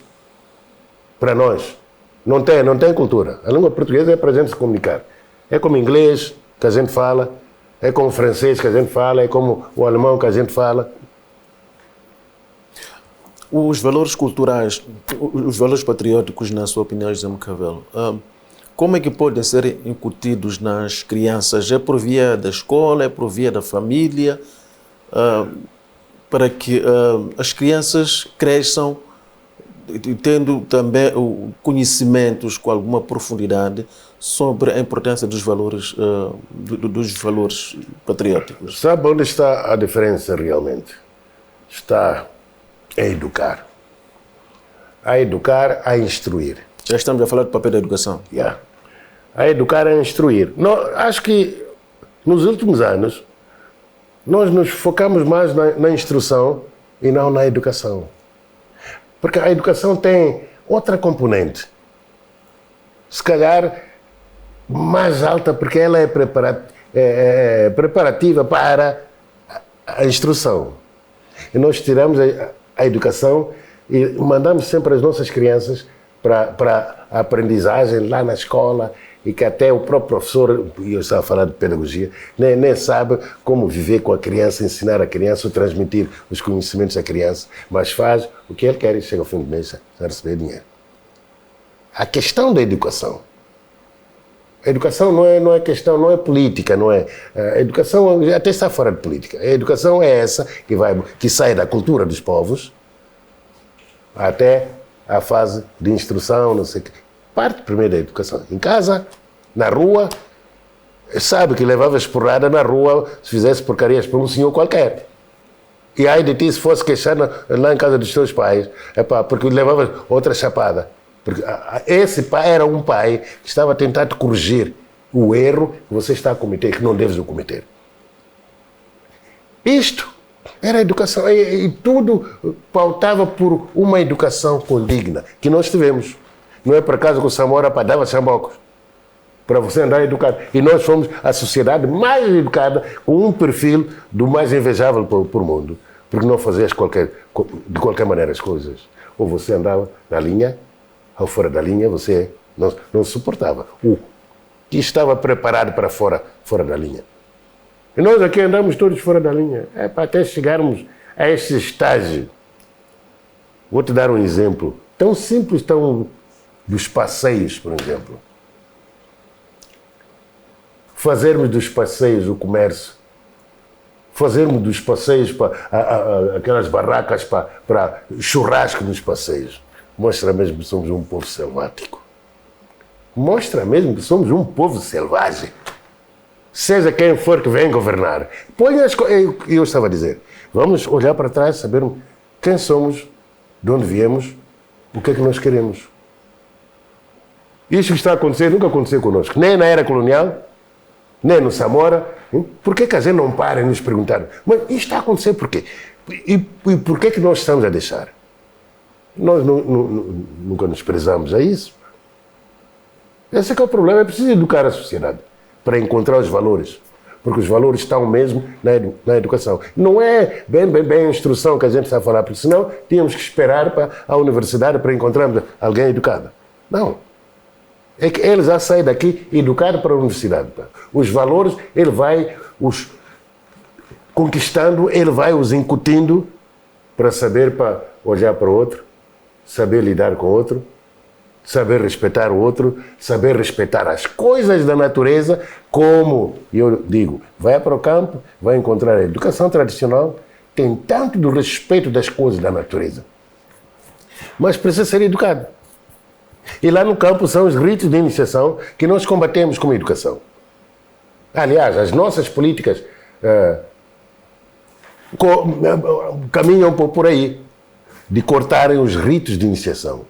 para nós, não tem cultura. A língua portuguesa é para a gente se comunicar. É como o inglês que a gente fala, é como o francês que a gente fala, é como o alemão que a gente fala. Os valores culturais, os valores patrióticos, na sua opinião, José Macavelo, como é que podem ser incutidos nas crianças? É por via da escola, é por via da família, para que as crianças cresçam tendo também conhecimentos com alguma profundidade sobre a importância dos valores patrióticos? Sabe onde está a diferença realmente? Está a educar. A educar, a instruir. Já estamos a falar do papel da educação. Yeah. A educar, a instruir. Acho que nos últimos anos nós nos focamos mais na instrução e não na educação. Porque a educação tem outra componente. Se calhar mais alta, porque ela é preparativa para a instrução. E nós tiramos a educação e mandamos sempre as nossas crianças para a aprendizagem lá na escola, e que até o próprio professor, e eu estava a falar de pedagogia, nem sabe como viver com a criança, ensinar a criança, ou transmitir os conhecimentos à criança, mas faz o que ele quer e chega ao fim do mês a receber dinheiro. A questão da educação. A educação não é questão, não é política, não é. A educação até está fora de política. A educação é essa que sai da cultura dos povos até a fase de instrução, não sei o quê. Parte primeiro da educação. Em casa, na rua, sabe que levavas porrada na rua se fizesse porcarias por um senhor qualquer. E aí de ti se fosse queixar lá em casa dos teus pais, porque levavas outra chapada. Porque esse pai era um pai que estava a tentar te corrigir o erro que você está a cometer, que não deves o cometer. Isto era a educação, e tudo pautava por uma educação condigna, que nós tivemos. Não é por acaso que o Samora dava chambocos para você andar educado. E nós fomos a sociedade mais educada, com um perfil do mais invejável por mundo. Porque não fazias de qualquer maneira as coisas. Ou você andava na linha, ou fora da linha, você não suportava. O que estava preparado para fora da linha. E nós aqui andamos todos fora da linha. Para até chegarmos a este estágio. Vou te dar um exemplo. Tão simples, dos passeios, por exemplo. Fazermos dos passeios o comércio. Fazermos dos passeios aquelas barracas para churrasco nos passeios. Mostra mesmo que somos um povo selvático. Mostra mesmo que somos um povo selvagem. Seja quem for que venha governar. Eu estava a dizer, vamos olhar para trás, saber quem somos, de onde viemos, o que é que nós queremos. Isto que está a acontecer nunca aconteceu connosco, nem na era colonial, nem no Samora. Por que a gente não para e nos perguntar, mas isto está a acontecer por quê? E por que nós estamos a deixar? Nós nunca nos prezamos a isso. Esse é que é o problema, é preciso educar a sociedade para encontrar os valores, porque os valores estão mesmo na educação. Não é bem a instrução que a gente está a falar, porque senão tínhamos que esperar para a universidade para encontrarmos alguém educado. Não. É que ele já sai daqui educado para a universidade. Os valores, ele vai os conquistando, ele vai os incutindo para saber, para olhar para o outro, saber lidar com o outro, saber respeitar o outro, saber respeitar as coisas da natureza, como eu digo, vai para o campo, vai encontrar a educação tradicional, tem tanto do respeito das coisas da natureza, mas precisa ser educado. E lá no campo são os ritos de iniciação que nós combatemos como educação. Aliás, as nossas políticas caminham por aí, de cortarem os ritos de iniciação.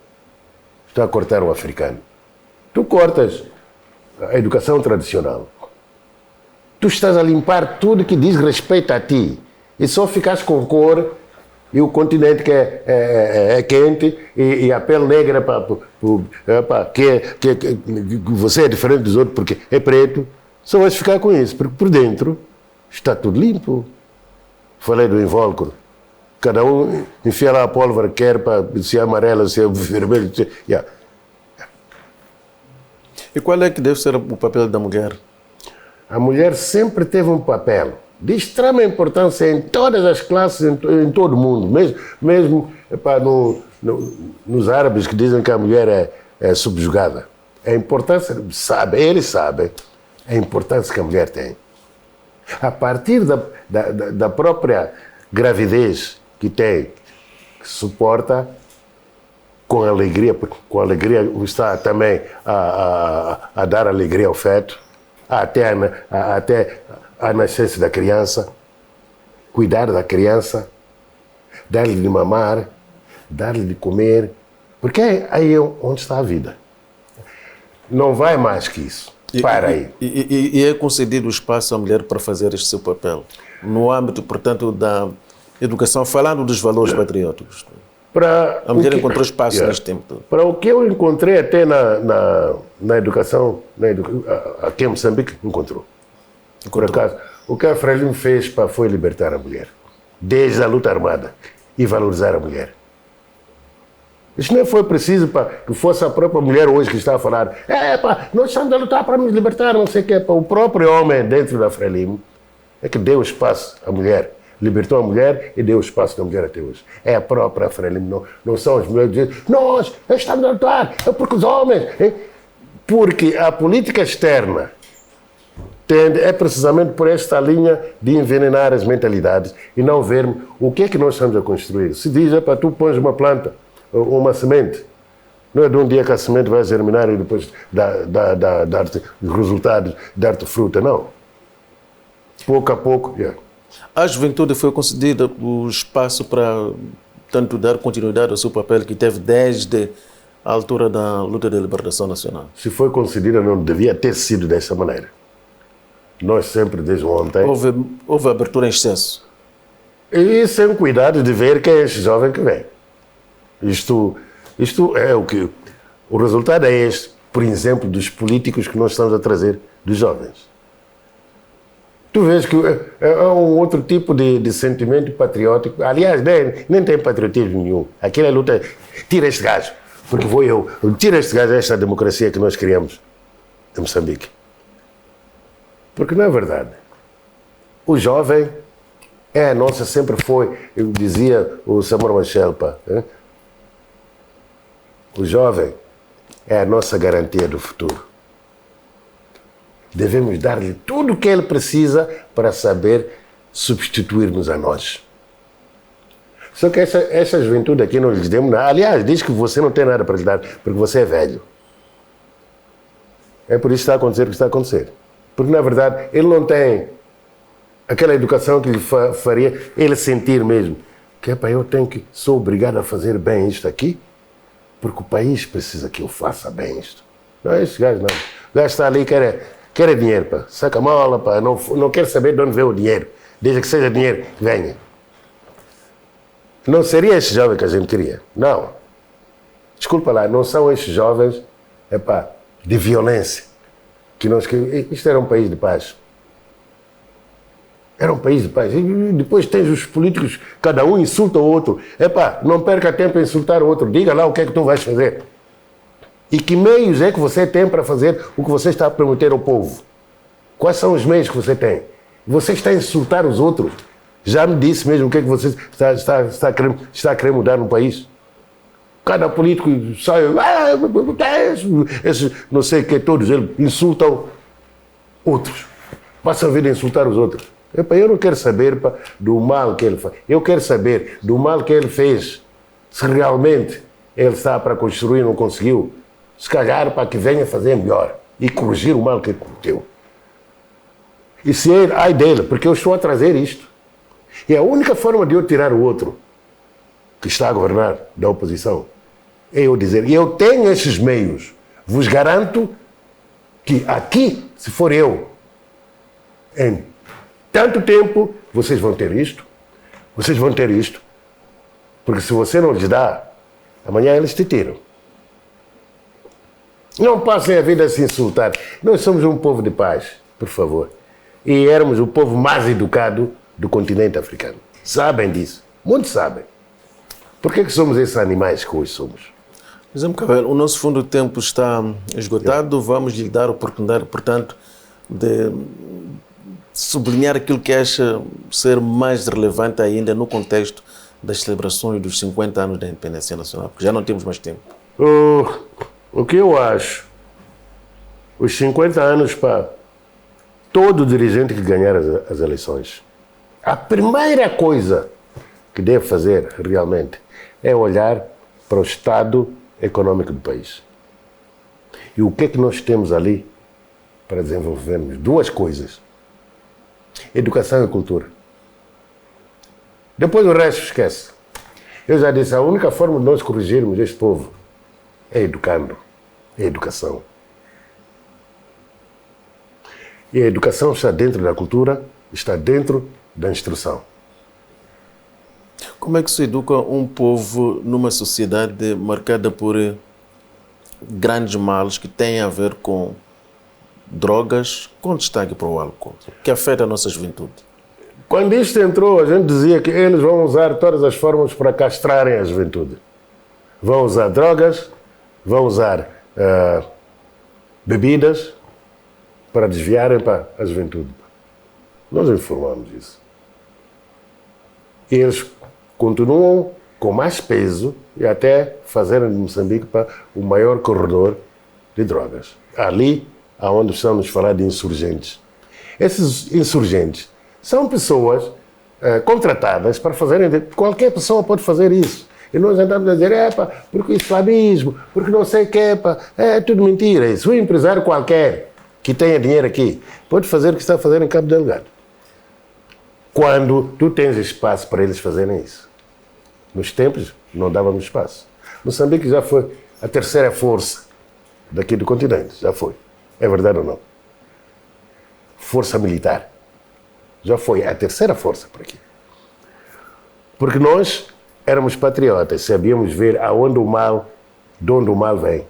Estão a cortar o africano. Tu cortas a educação tradicional. Tu estás a limpar tudo que diz respeito a ti. E só ficas com cor e o continente que é quente e a pele negra que você é diferente dos outros porque é preto, só vais ficar com isso, porque por dentro está tudo limpo. Falei do invólucro. Cada um enfia lá a pólvora que quer, se é amarela, se é vermelho. Yeah. E qual é que deve ser o papel da mulher? A mulher sempre teve um papel de extrema importância em todas as classes, em todo o mundo, mesmo nos árabes que dizem que a mulher é subjugada. A importância, eles sabem a importância que a mulher tem. A partir da própria gravidez que tem, que suporta, com alegria está também a dar alegria ao feto, até a nascença da criança, cuidar da criança, dar-lhe de mamar, dar-lhe de comer, porque aí é onde está a vida. Não vai mais que isso. Para aí. E é concedido espaço à mulher para fazer este seu papel, no âmbito, portanto, da educação, falando dos valores patrióticos. A mulher encontrou espaço neste tempo todo. Para o que eu encontrei até na educação, aqui em Moçambique, encontrou. Por acaso, o que a Frelimo fez foi libertar a mulher, desde a luta armada, e valorizar a mulher. Isso nem foi preciso para que fosse a própria mulher hoje que está a falar nós estamos a lutar para nos libertar, não sei o quê. O próprio homem dentro da Frelimo é que deu espaço à mulher. Libertou a mulher e deu espaço da mulher até hoje. É a própria Frelimo, não são as mulheres que dizem nós estamos a lutar, é porque os homens... Porque a política externa é precisamente por esta linha de envenenar as mentalidades e não vermos o que é que nós estamos a construir. Se diz, tu pões uma planta, uma semente, não é de um dia que a semente vai germinar e depois dar-te resultados, dar-te fruta, não. Pouco a pouco, A juventude foi concedida o espaço para, tanto dar continuidade ao seu papel que teve desde a altura da luta de libertação nacional. Se foi concedida, não devia ter sido dessa maneira. Nós sempre, desde ontem... Houve abertura em excesso. E sem cuidado de ver quem é este jovem que vem. Isto é o que... O resultado é este, por exemplo, dos políticos que nós estamos a trazer, dos jovens. Tu vês que é um outro tipo de sentimento patriótico. Aliás, nem tem patriotismo nenhum. Aquela luta, tira este gajo, porque vou eu. Tira este gajo, esta democracia que nós criamos em Moçambique. Porque, na verdade, o jovem é a nossa, sempre foi, eu dizia o Samora Machel, o jovem é a nossa garantia do futuro. Devemos dar-lhe tudo o que ele precisa para saber substituir-nos a nós. Só que essa juventude aqui não lhes demos nada. Aliás, diz que você não tem nada para lhe dar, porque você é velho. É por isso que está a acontecer o que está a acontecer. Porque, na verdade, ele não tem aquela educação que lhe faria ele sentir mesmo que sou obrigado a fazer bem isto aqui, porque o país precisa que eu faça bem isto. Não é esse gajo, não. O gajo está ali, quer dinheiro, saca a mola, não quer saber de onde vem o dinheiro, desde que seja dinheiro que venha. Não seria esse jovem que a gente queria, não. Desculpa lá, não são esses jovens, de violência. Isto era um país de paz. Era um país de paz. E depois tens os políticos, cada um insulta o outro. Não perca tempo em insultar o outro. Diga lá o que é que tu vais fazer. E que meios é que você tem para fazer o que você está a prometer ao povo? Quais são os meios que você tem? Você está a insultar os outros. Já me disse mesmo o que é que você está a querer mudar no país? Cada político sai, não sei o que, todos eles insultam outros. Passam a vida a insultar os outros. Eu não quero saber do mal que ele faz. Eu quero saber do mal que ele fez. Se realmente ele está para construir e não conseguiu. Se calhar para que venha fazer melhor e corrigir o mal que ele cometeu. E se ele, ai dele, porque eu estou a trazer isto. E a única forma de eu tirar o outro que está a governar da oposição é eu dizer, e eu tenho esses meios, vos garanto que aqui, se for eu, em tanto tempo, vocês vão ter isto, porque se você não lhes dá, amanhã eles te tiram. Não passem a vida a se insultar. Nós somos um povo de paz, por favor. E éramos o povo mais educado do continente africano. Sabem disso. Muitos sabem. Por que somos esses animais que hoje somos? José Mcavelo, o nosso fundo de tempo está esgotado. Vamos lhe dar a oportunidade, portanto, de sublinhar aquilo que acha ser mais relevante ainda no contexto das celebrações dos 50 anos da independência nacional, porque já não temos mais tempo. O que eu acho, os 50 anos para todo dirigente que ganhar as eleições, a primeira coisa que deve fazer realmente é olhar para o estado econômico do país. E o que é que nós temos ali para desenvolvermos? Duas coisas: educação e cultura. Depois o resto esquece. Eu já disse, a única forma de nós corrigirmos este povo é educando, é educação. E a educação está dentro da cultura, está dentro da instrução. Como é que se educa um povo numa sociedade marcada por grandes males que têm a ver com drogas, com destaque para o álcool, que afeta a nossa juventude? Quando isto entrou, a gente dizia que eles vão usar todas as formas para castrarem a juventude. Vão usar drogas, vão usar bebidas para desviarem para a juventude. Nós informamos isso. Eles continuam com mais peso e até fazerem de Moçambique para o maior corredor de drogas. Ali, onde estamos a falar de insurgentes. Esses insurgentes são pessoas contratadas para fazerem... Qualquer pessoa pode fazer isso. E nós andamos a dizer, porque o islamismo, porque não sei o que, é tudo mentira. Isso. Um empresário qualquer que tenha dinheiro aqui pode fazer o que está a fazer em Cabo Delgado. Quando tu tens espaço para eles fazerem isso. Nos tempos, não dávamos espaço. Moçambique já foi a terceira força daqui do continente. Já foi. É verdade ou não? Força militar. Já foi a terceira força por aqui. Porque nós éramos patriotas, sabíamos ver aonde o mal, de onde o mal vem.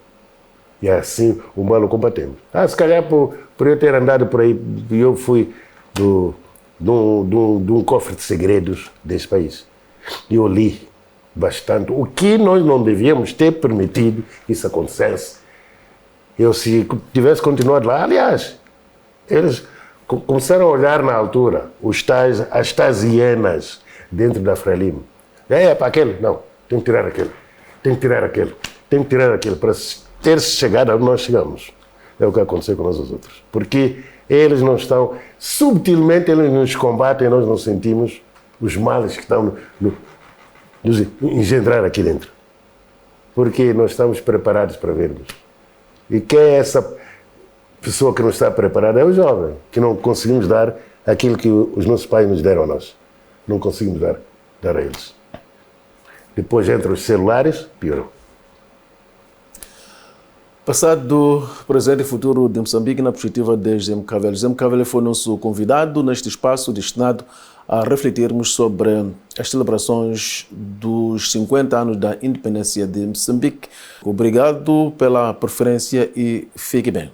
E assim o mal o combatemos. Se calhar por eu ter andado por aí, eu fui de um cofre de segredos deste país. E eu li bastante o que nós não devíamos ter permitido que isso acontecesse. Eu, se tivesse continuado lá, aliás, eles começaram a olhar na altura as tais hienas dentro da Frelimo. Para aquele? Não, tem que tirar aquele. Tem que tirar aquele. Tem que tirar aquele para ter chegado onde nós chegamos. É o que aconteceu com nós os outros. Porque eles não estão, subtilmente eles nos combatem e nós não sentimos os males que estão nos engendrar aqui dentro. Porque nós estamos preparados para vermos. E quem é essa pessoa que não está preparada? É o jovem, que não conseguimos dar aquilo que os nossos pais nos deram a nós. Não conseguimos dar a eles. Depois entram os celulares, piorou. Passado, presente e futuro de Moçambique na perspectiva de José Mcavele. José Mcavele foi nosso convidado neste espaço destinado a refletirmos sobre as celebrações dos 50 anos da independência de Moçambique. Obrigado pela preferência e fique bem.